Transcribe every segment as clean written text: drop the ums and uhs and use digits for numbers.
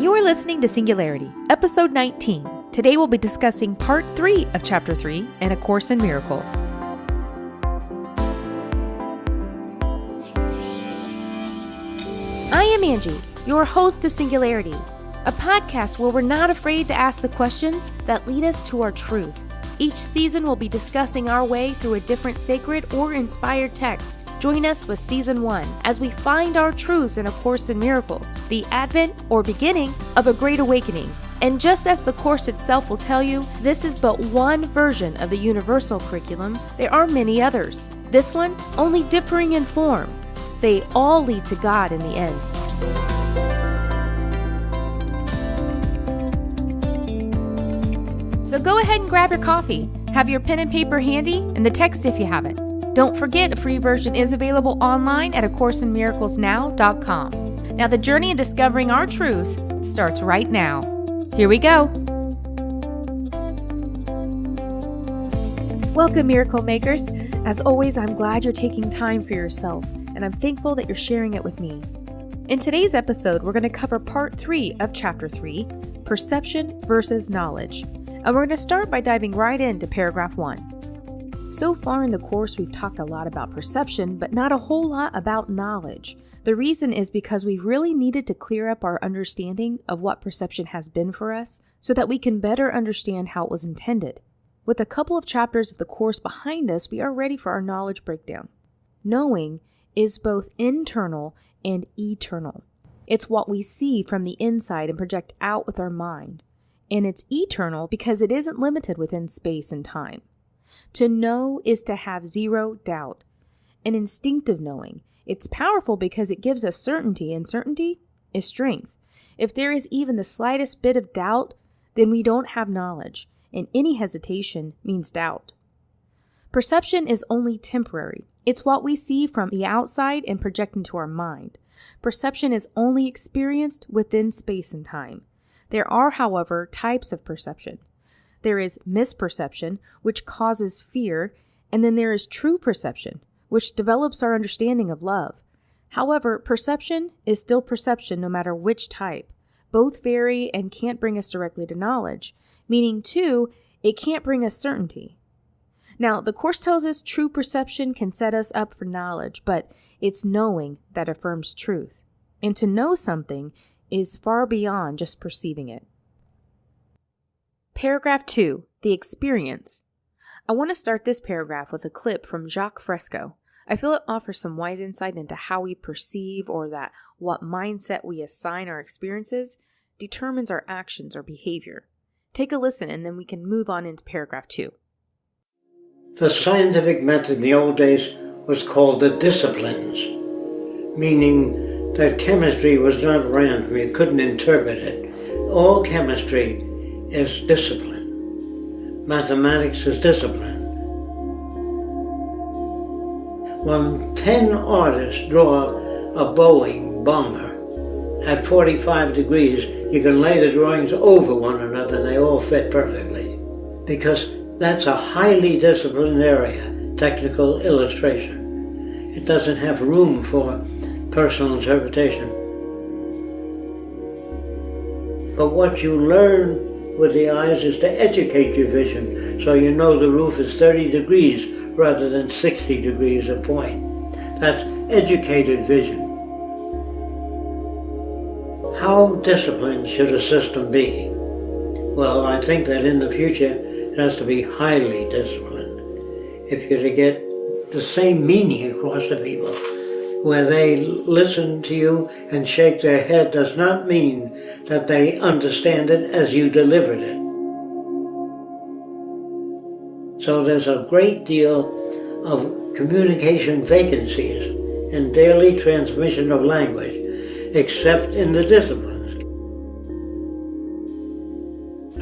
You are listening to Singularity, Episode 19. Today we'll be discussing Part 3 of Chapter 3 in A Course in Miracles. I am Angie, your host of Singularity, a podcast where we're not afraid to ask the questions that lead us to our truth. Each season we'll be discussing our way through a different sacred or inspired text. Join us with Season 1 as we find our truths in A Course in Miracles, the advent or beginning of a great awakening. And just as the Course itself will tell you, this is but one version of the universal curriculum. There are many others. This one only differing in form. They all lead to God in the end. So go ahead and grab your coffee, have your pen and paper handy, and the text if you haven't. Don't forget, a free version is available online at acourseinmiraclesnow.com. Now the journey in discovering our truths starts right now. Here we go. Welcome, Miracle Makers. As always, I'm glad you're taking time for yourself, and I'm thankful that you're sharing it with me. In today's episode, we're going to cover Part 3 of Chapter 3, Perception versus Knowledge. And we're going to start by diving right into Paragraph 1. So far in the course, we've talked a lot about perception, but not a whole lot about knowledge. The reason is because we really needed to clear up our understanding of what perception has been for us so that we can better understand how it was intended. With a couple of chapters of the course behind us, we are ready for our knowledge breakdown. Knowing is both internal and eternal. It's what we see from the inside and project out with our mind. And it's eternal because it isn't limited within space and time. To know is to have zero doubt. An instinctive knowing. It's powerful because it gives us certainty, and certainty is strength. If there is even the slightest bit of doubt, then we don't have knowledge, and any hesitation means doubt. Perception is only temporary. It's what we see from the outside and project into our mind. Perception is only experienced within space and time. There are, however, types of perception. There is misperception, which causes fear, and then there is true perception, which develops our understanding of love. However, perception is still perception no matter which type. Both vary and can't bring us directly to knowledge, meaning too, it can't bring us certainty. Now, the Course tells us true perception can set us up for knowledge, but it's knowing that affirms truth. And to know something is far beyond just perceiving it. Paragraph 2, the experience. I want to start this paragraph with a clip from Jacques Fresco. I feel it offers some wise insight into how we perceive, or that what mindset we assign our experiences determines our actions or behavior. Take a listen and then we can move on into paragraph 2. The scientific method in the old days was called the disciplines, meaning that chemistry was not random. You couldn't interpret it. All chemistry is discipline. Mathematics is discipline. When 10 artists draw a Boeing bomber at 45 degrees, you can lay the drawings over one another and they all fit perfectly. Because that's a highly disciplined area, technical illustration. It doesn't have room for personal interpretation. But what you learn with the eyes is to educate your vision, so you know the roof is 30 degrees rather than 60 degrees a point. That's educated vision. How disciplined should a system be? Well, I think that in the future it has to be highly disciplined. If you're to get the same meaning across to people, where they listen to you and shake their head does not mean that they understand it as you delivered it. So there's a great deal of communication vacancies in daily transmission of language, except in the disciplines.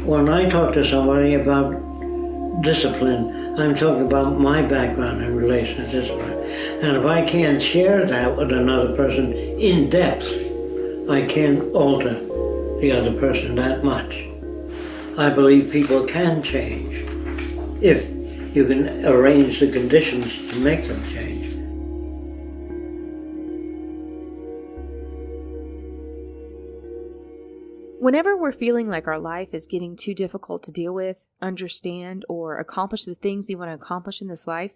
When I talk to somebody about discipline, I'm talking about my background in relation to discipline. And if I can't share that with another person in depth, I can't alter the other person that much. I believe people can change if you can arrange the conditions to make them change. Whenever we're feeling like our life is getting too difficult to deal with, understand, or accomplish the things we want to accomplish in this life,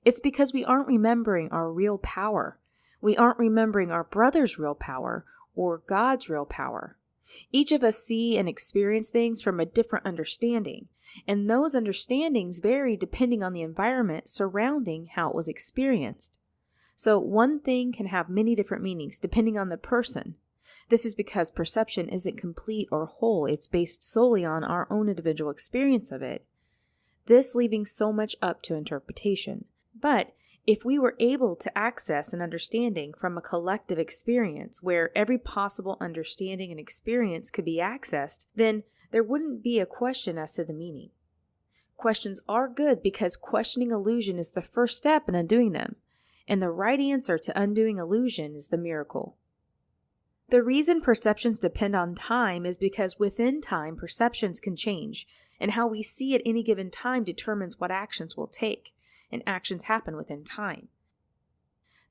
it's because we aren't remembering our real power. We aren't remembering our brother's real power or God's real power. Each of us see and experience things from a different understanding, and those understandings vary depending on the environment surrounding how it was experienced. So one thing can have many different meanings depending on the person. This is because perception isn't complete or whole. It's based solely on our own individual experience of it. This leaving so much up to interpretation. But if we were able to access an understanding from a collective experience where every possible understanding and experience could be accessed, then there wouldn't be a question as to the meaning. Questions are good because questioning illusion is the first step in undoing them, and the right answer to undoing illusion is the miracle. The reason perceptions depend on time is because within time, perceptions can change, and how we see at any given time determines what actions we'll take, and actions happen within time.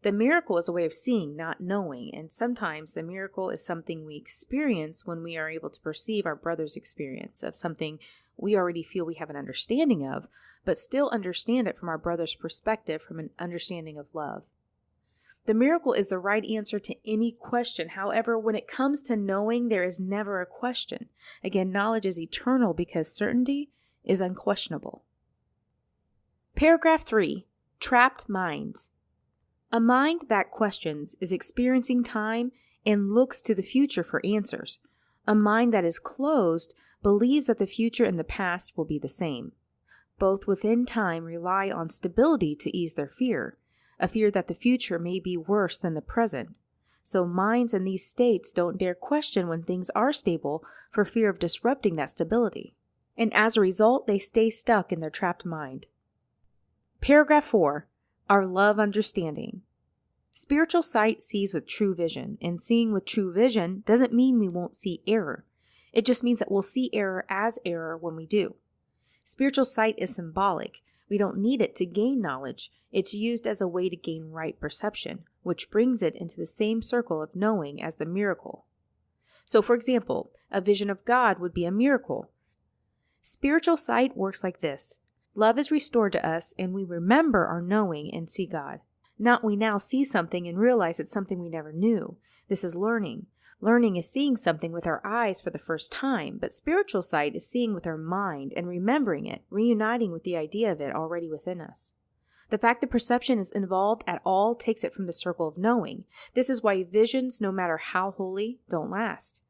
The miracle is a way of seeing, not knowing, and sometimes the miracle is something we experience when we are able to perceive our brother's experience of something we already feel we have an understanding of, but still understand it from our brother's perspective, from an understanding of love. The miracle is the right answer to any question. However, when it comes to knowing, there is never a question. Again, knowledge is eternal because certainty is unquestionable. Paragraph 3. Trapped minds. A mind that questions is experiencing time and looks to the future for answers. A mind that is closed believes that the future and the past will be the same. Both within time rely on stability to ease their fear, a fear that the future may be worse than the present. So minds in these states don't dare question when things are stable for fear of disrupting that stability. And as a result, they stay stuck in their trapped mind. Paragraph 4. Our love understanding. Spiritual sight sees with true vision, and seeing with true vision doesn't mean we won't see error. It just means that we'll see error as error when we do. Spiritual sight is symbolic. We don't need it to gain knowledge. It's used as a way to gain right perception, which brings it into the same circle of knowing as the miracle. So, for example, a vision of God would be a miracle. Spiritual sight works like this. Love is restored to us, and we remember our knowing and see God. Not we now see something and realize it's something we never knew. This is learning. Learning is seeing something with our eyes for the first time, but spiritual sight is seeing with our mind and remembering it, reuniting with the idea of it already within us. The fact that perception is involved at all takes it from the circle of knowing. This is why visions, no matter how holy, don't last.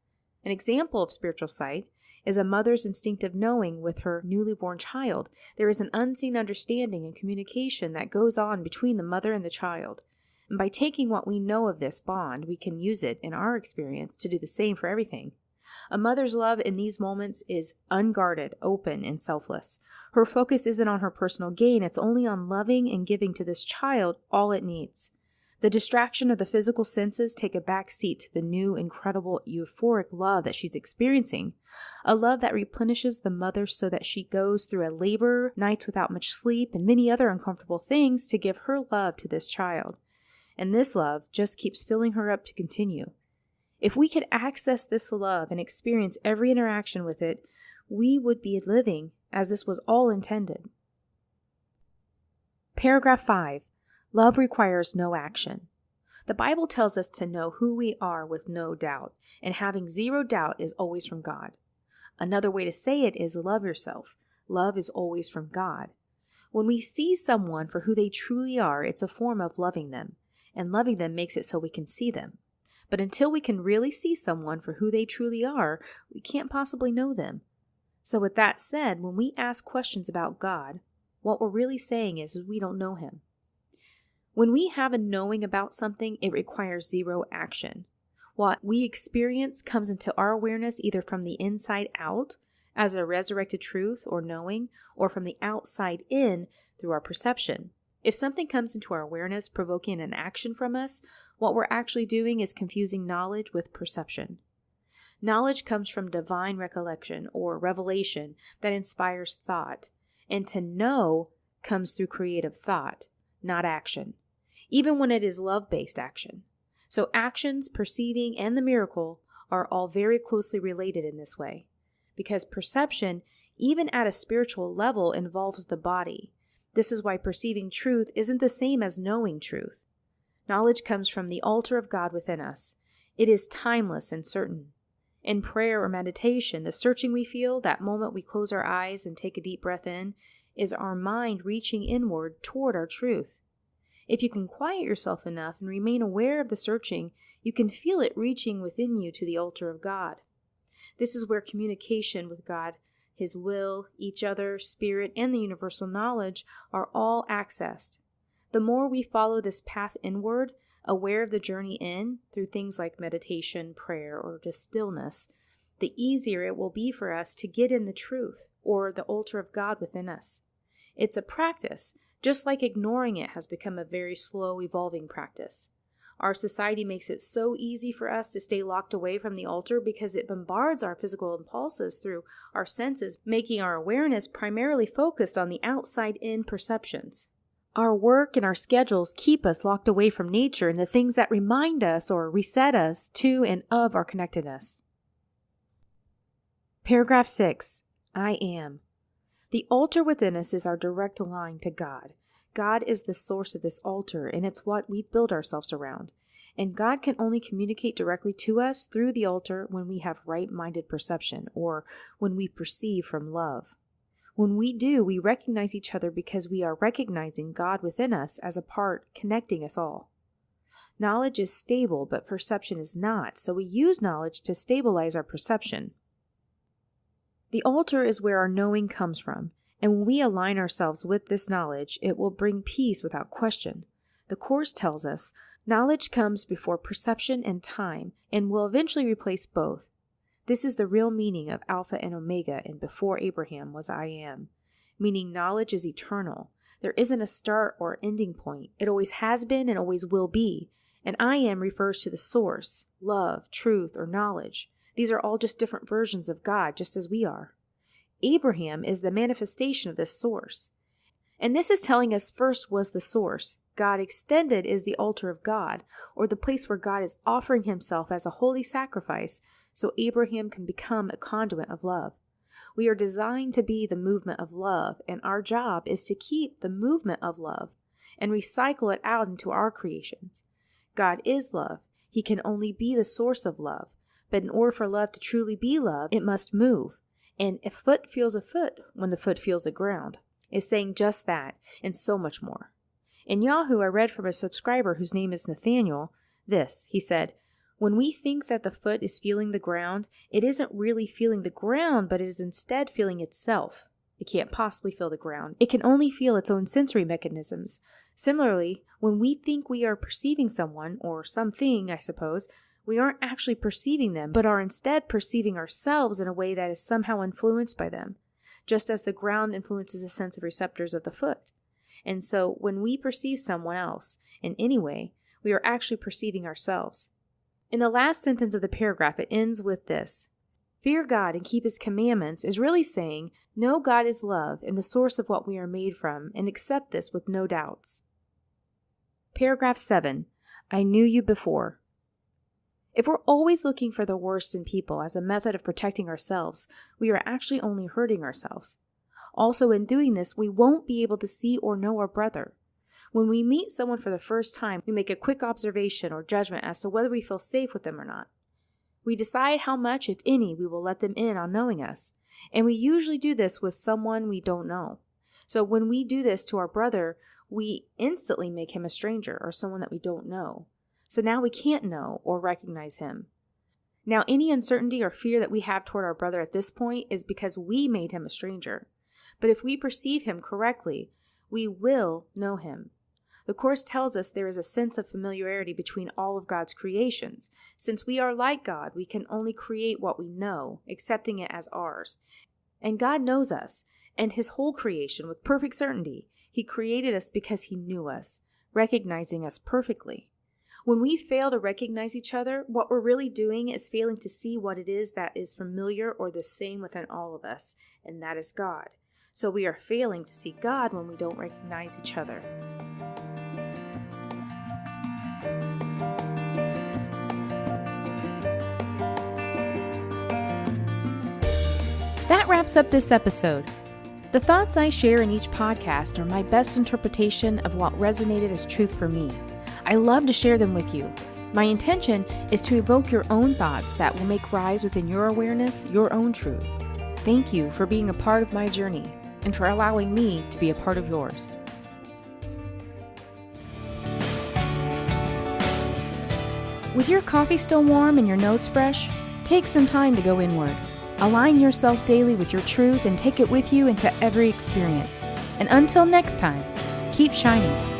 An example of spiritual sight is a mother's instinctive knowing with her newly born child. There is an unseen understanding and communication that goes on between the mother and the child. And by taking what we know of this bond, we can use it in our experience to do the same for everything. A mother's love in these moments is unguarded, open, and selfless. Her focus isn't on her personal gain, it's only on loving and giving to this child all it needs. The distraction of the physical senses take a back seat to the new, incredible, euphoric love that she's experiencing. A love that replenishes the mother so that she goes through a labor, nights without much sleep, and many other uncomfortable things to give her love to this child. And this love just keeps filling her up to continue. If we could access this love and experience every interaction with it, we would be living as this was all intended. Paragraph 5. Love requires no action. The Bible tells us to know who we are with no doubt, and having zero doubt is always from God. Another way to say it is love yourself. Love is always from God. When we see someone for who they truly are, it's a form of loving them, and loving them makes it so we can see them. But until we can really see someone for who they truly are, we can't possibly know them. So with that said, when we ask questions about God, what we're really saying is we don't know Him. When we have a knowing about something, it requires zero action. What we experience comes into our awareness either from the inside out, as a resurrected truth or knowing, or from the outside in through our perception. If something comes into our awareness provoking an action from us, what we're actually doing is confusing knowledge with perception. Knowledge comes from divine recollection or revelation that inspires thought, and to know comes through creative thought, not action, even when it is love-based action. So actions, perceiving, and the miracle are all very closely related in this way, because perception, even at a spiritual level, involves the body. This is why perceiving truth isn't the same as knowing truth. Knowledge comes from the altar of God within us. It is timeless and certain. In prayer or meditation, the searching we feel, that moment we close our eyes and take a deep breath in, is our mind reaching inward toward our truth. If you can quiet yourself enough and remain aware of the searching, you can feel it reaching within you to the altar of God. This is where communication with God, His will, each other, Spirit, and the universal knowledge are all accessed. The more we follow this path inward, aware of the journey in, through things like meditation, prayer, or just stillness, the easier it will be for us to get in the truth, or the altar of God within us. It's a practice, just like ignoring it has become a very slow, evolving practice. Our society makes it so easy for us to stay locked away from the altar because it bombards our physical impulses through our senses, making our awareness primarily focused on the outside-in perceptions. Our work and our schedules keep us locked away from nature and the things that remind us or reset us to and of our connectedness. Paragraph 6. I am. The altar within us is our direct line to God. God is the source of this altar, and it's what we build ourselves around. And God can only communicate directly to us through the altar when we have right-minded perception, or when we perceive from love. When we do, we recognize each other because we are recognizing God within us as a part connecting us all. Knowledge is stable, but perception is not, so we use knowledge to stabilize our perception. The altar is where our knowing comes from, and when we align ourselves with this knowledge, it will bring peace without question. The Course tells us, knowledge comes before perception and time, and will eventually replace both. This is the real meaning of Alpha and Omega, and before Abraham was I Am, meaning knowledge is eternal. There isn't a start or ending point. It always has been and always will be. And I Am refers to the source, love, truth, or knowledge. These are all just different versions of God, just as we are. Abraham is the manifestation of this source. And this is telling us first was the source. God extended is the altar of God, or the place where God is offering himself as a holy sacrifice, so Abraham can become a conduit of love. We are designed to be the movement of love, and our job is to keep the movement of love and recycle it out into our creations. God is love. He can only be the source of love. But in order for love to truly be love, it must move. And a foot feels a foot when the foot feels the ground. Is saying just that, and so much more. In Yahoo, I read from a subscriber whose name is Nathaniel this. He said, when we think that the foot is feeling the ground, it isn't really feeling the ground, but it is instead feeling itself. It can't possibly feel the ground. It can only feel its own sensory mechanisms. Similarly, when we think we are perceiving someone, or something, I suppose, we aren't actually perceiving them, but are instead perceiving ourselves in a way that is somehow influenced by them, just as the ground influences the sense of receptors of the foot. And so, when we perceive someone else, in any way, we are actually perceiving ourselves. In the last sentence of the paragraph, it ends with this. Fear God and keep His commandments is really saying, know God is love and the source of what we are made from, and accept this with no doubts. Paragraph 7. I knew you before. If we're always looking for the worst in people as a method of protecting ourselves, we are actually only hurting ourselves. Also, in doing this, we won't be able to see or know our brother. When we meet someone for the first time, we make a quick observation or judgment as to whether we feel safe with them or not. We decide how much, if any, we will let them in on knowing us, and we usually do this with someone we don't know. So when we do this to our brother, we instantly make him a stranger or someone that we don't know. So now we can't know or recognize him. Now, any uncertainty or fear that we have toward our brother at this point is because we made him a stranger. But if we perceive him correctly, we will know him. The Course tells us there is a sense of familiarity between all of God's creations. Since we are like God, we can only create what we know, accepting it as ours. And God knows us and His whole creation with perfect certainty. He created us because He knew us, recognizing us perfectly. When we fail to recognize each other, what we're really doing is failing to see what it is that is familiar or the same within all of us, and that is God. So we are failing to see God when we don't recognize each other. that wraps up this episode. The thoughts I share in each podcast are my best interpretation of what resonated as truth for me. I love to share them with you. My intention is to evoke your own thoughts that will make rise within your awareness your own truth. Thank you for being a part of my journey and for allowing me to be a part of yours. With your coffee still warm and your notes fresh, take some time to go inward. Align yourself daily with your truth and take it with you into every experience. And until next time, keep shining.